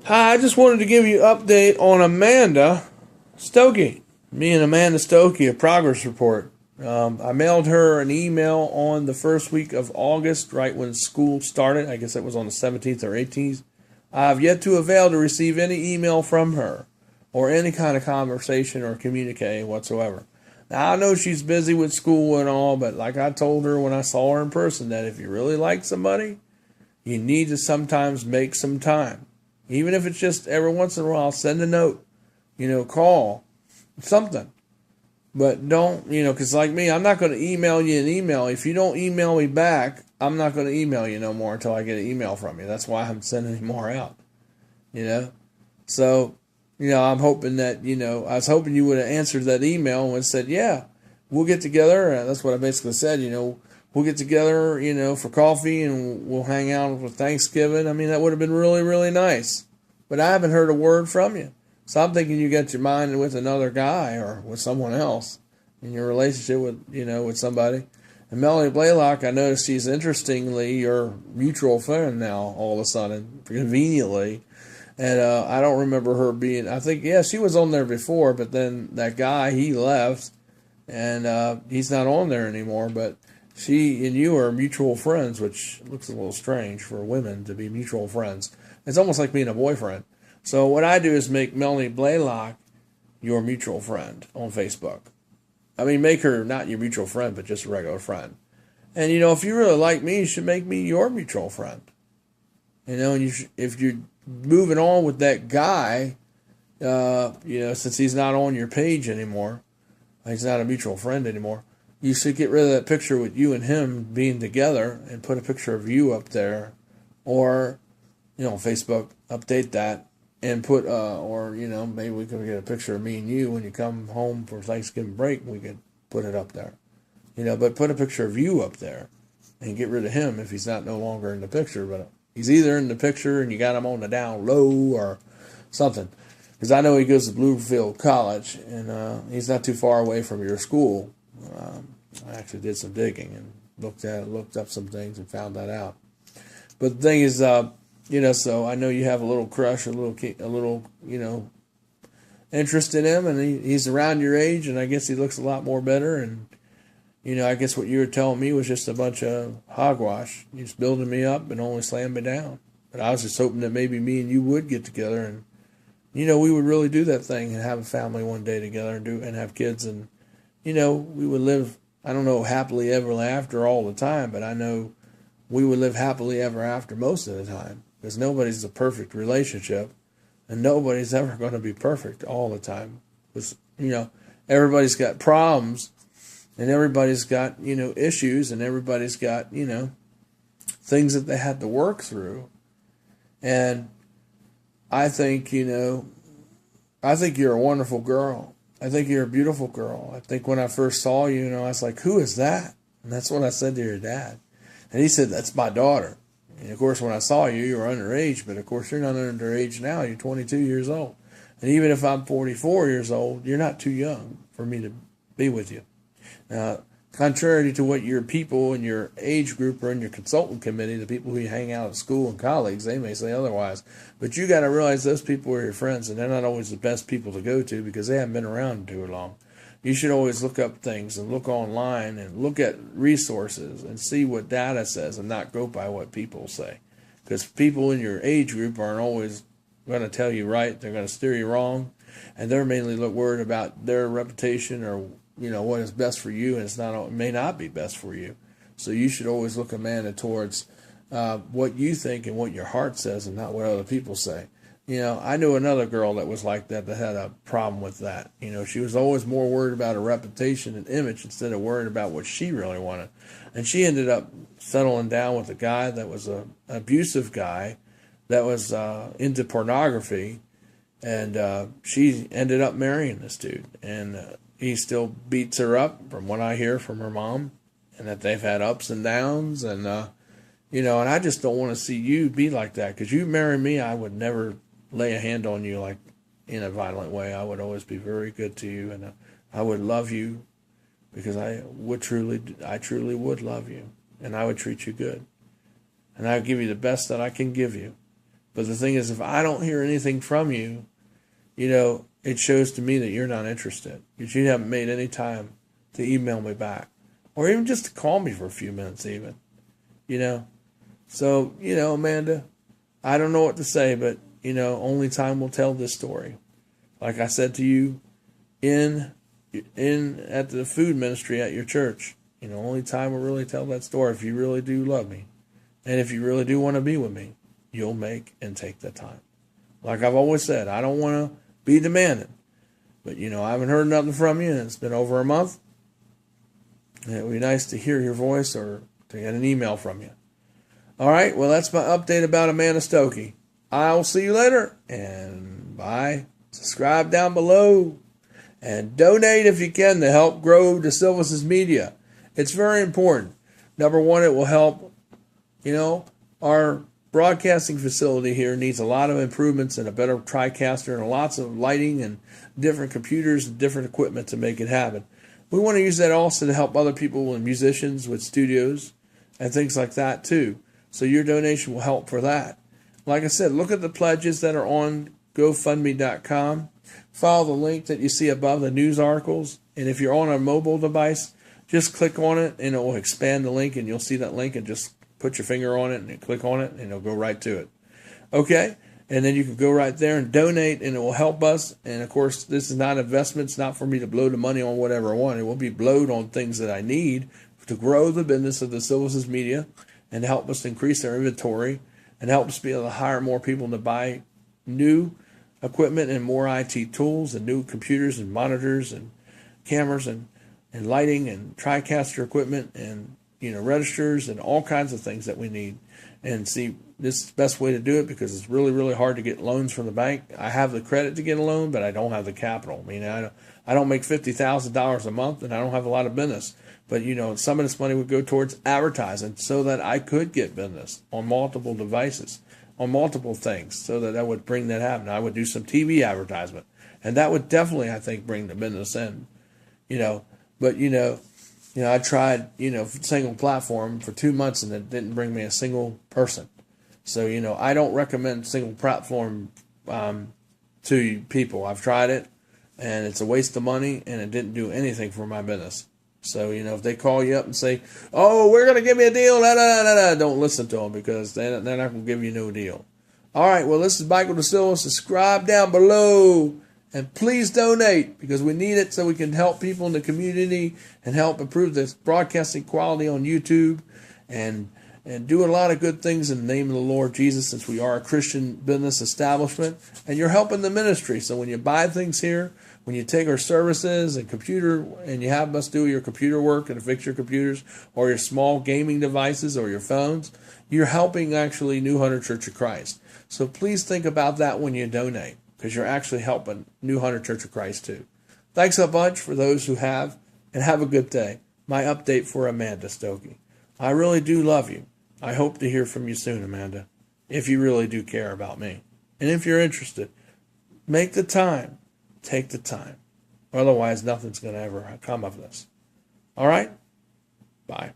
Hi, I just wanted to give you an update on Amanda Stokey. Me and Amanda Stokey, a progress report. I mailed her an email on the first week of August, right when school started. I guess it was on the 17th or 18th. I have yet to avail to receive any email from her or any kind of conversation or communique whatsoever. Now, I know she's busy with school and all, but like I told her when I saw her in person, that if you really like somebody, you need to sometimes make some time. Even if it's just every once in a while, send a note, call, something. But don't, because like me, I'm not going to email you an email. If you don't email me back, I'm not going to email you no more until I get an email from you. That's why I'm sending any more out, So, I'm hoping that, I was hoping you would have answered that email and said, yeah, we'll get together. That's what I basically said, we'll get together, for coffee and we'll hang out for Thanksgiving. I mean, that would have been really, really nice. But I haven't heard a word from you. So I'm thinking you got your mind with another guy or with someone else in your relationship with somebody. And Melanie Blaylock, I noticed she's interestingly your mutual friend now all of a sudden, conveniently. And I don't remember her being, I think, yeah, she was on there before, but then that guy, he left, and he's not on there anymore. But she and you are mutual friends, which looks a little strange for women to be mutual friends. It's almost like being a boyfriend. So what I do is make Melanie Blaylock your mutual friend on Facebook. I mean, make her not your mutual friend, but just a regular friend. And, if you really like me, you should make me your mutual friend. And if you're moving on with that guy, since he's not on your page anymore, he's not a mutual friend anymore, you should get rid of that picture with you and him being together and put a picture of you up there. Or, Facebook, update that. And put, maybe we could get a picture of me and you when you come home for Thanksgiving break. We could put it up there, but put a picture of you up there and get rid of him if he's not no longer in the picture. But he's either in the picture and you got him on the down low or something. Because I know he goes to Bluefield College and he's not too far away from your school. I actually did some digging and looked up some things and found that out. But the thing is, so I know you have a little crush, a little, interest in him, and he's around your age, and I guess he looks a lot more better, and, I guess what you were telling me was just a bunch of hogwash. You're just building me up and only slamming me down. But I was just hoping that maybe me and you would get together, and, we would really do that thing and have a family one day together and have kids, and, we would live, I don't know, happily ever after all the time, but I know we would live happily ever after most of the time. Because nobody's a perfect relationship, and nobody's ever going to be perfect all the time. Because, everybody's got problems, and everybody's got, issues, and everybody's got, things that they had to work through. And I think, I think you're a wonderful girl. I think you're a beautiful girl. I think when I first saw you, I was like, who is that? And that's what I said to your dad. And he said, that's my daughter. And, of course, when I saw you, you were underage. But, of course, you're not underage now. You're 22 years old. And even if I'm 44 years old, you're not too young for me to be with you. Now, contrary to what your people in your age group or in your consultant committee, the people who you hang out at school and colleagues, they may say otherwise. But you got to realize those people are your friends, and they're not always the best people to go to because they haven't been around too long. You should always look up things and look online and look at resources and see what data says and not go by what people say. Because people in your age group aren't always going to tell you right. They're going to steer you wrong. And they're mainly worried about their reputation or, what is best for you. And it may not be best for you. So you should always look, Amanda, towards what you think and what your heart says and not what other people say. I knew another girl that was like that had a problem with that. She was always more worried about her reputation and image instead of worried about what she really wanted. And she ended up settling down with a guy that was an abusive guy that was into pornography. And she ended up marrying this dude. And he still beats her up, from what I hear from her mom, and that they've had ups and downs. And, and I just don't want to see you be like that. Because you marry me, I would never lay a hand on you like in a violent way. I would always be very good to you, and I would love you because I truly would love you, and I would treat you good, and I would give you the best that I can give you. But the thing is, if I don't hear anything from you, it shows to me that you're not interested, because you haven't made any time to email me back, or even just to call me for a few minutes even, So, Amanda, I don't know what to say, but, only time will tell this story. Like I said to you at the food ministry at your church, only time will really tell that story. If you really do love me, and if you really do want to be with me, you'll make and take the time. Like I've always said, I don't want to be demanding, but I haven't heard nothing from you, and it's been over a month. And it would be nice to hear your voice or to get an email from you. All right, well, that's my update about Amanda Stokey. I'll see you later, and bye. Subscribe down below, and donate if you can to help grow DeSilvis' media. It's very important. Number one, it will help, our broadcasting facility here needs a lot of improvements and a better TriCaster and lots of lighting and different computers and different equipment to make it happen. We want to use that also to help other people and musicians with studios and things like that too. So your donation will help for that. Like I said, look at the pledges that are on GoFundMe.com. Follow the link that you see above the news articles. And if you're on a mobile device, just click on it and it will expand the link, and you'll see that link, and just put your finger on it and click on it and it'll go right to it. Okay? And then you can go right there and donate, and it will help us. And of course, this is not investment. It's not for me to blow the money on whatever I want. It will be blowed on things that I need to grow the business of DeSilvis Media and help us increase our inventory and help us be able to hire more people to buy new equipment and more IT tools and new computers and monitors and cameras and lighting and TriCaster equipment and registers and all kinds of things that we need. And see, this is the best way to do it, because it's really, really hard to get loans from the bank. I have the credit to get a loan, but I don't have the capital. I mean, I don't make $50,000 a month, and I don't have a lot of business. But, some of this money would go towards advertising so that I could get business on multiple devices, on multiple things, so that I would bring that happen. I would do some TV advertisement, and that would definitely, I think, bring the business in, But, I tried, single platform for 2 months, and it didn't bring me a single person. So, I don't recommend single platform to people. I've tried it, and it's a waste of money, and it didn't do anything for my business. So, if they call you up and say, oh, we're going to give you a deal, don't listen to them, because they're not going to give you no deal. All right, well, this is Michael DeSilvis. Subscribe down below, and please donate, because we need it so we can help people in the community and help improve the broadcasting quality on YouTube and do a lot of good things in the name of the Lord Jesus, since we are a Christian business establishment. And you're helping the ministry. So when you buy things here, when you take our services and computer, and you have us do your computer work and fix your computers or your small gaming devices or your phones, you're helping actually New Hunter Church of Christ. So please think about that when you donate, because you're actually helping New Hunter Church of Christ too. Thanks a bunch for those who have, and have a good day. My update for Amanda Stokey. I really do love you. I hope to hear from you soon, Amanda, if you really do care about me. And if you're interested, make the time. Take the time. Otherwise, nothing's going to ever come of this. All right? Bye.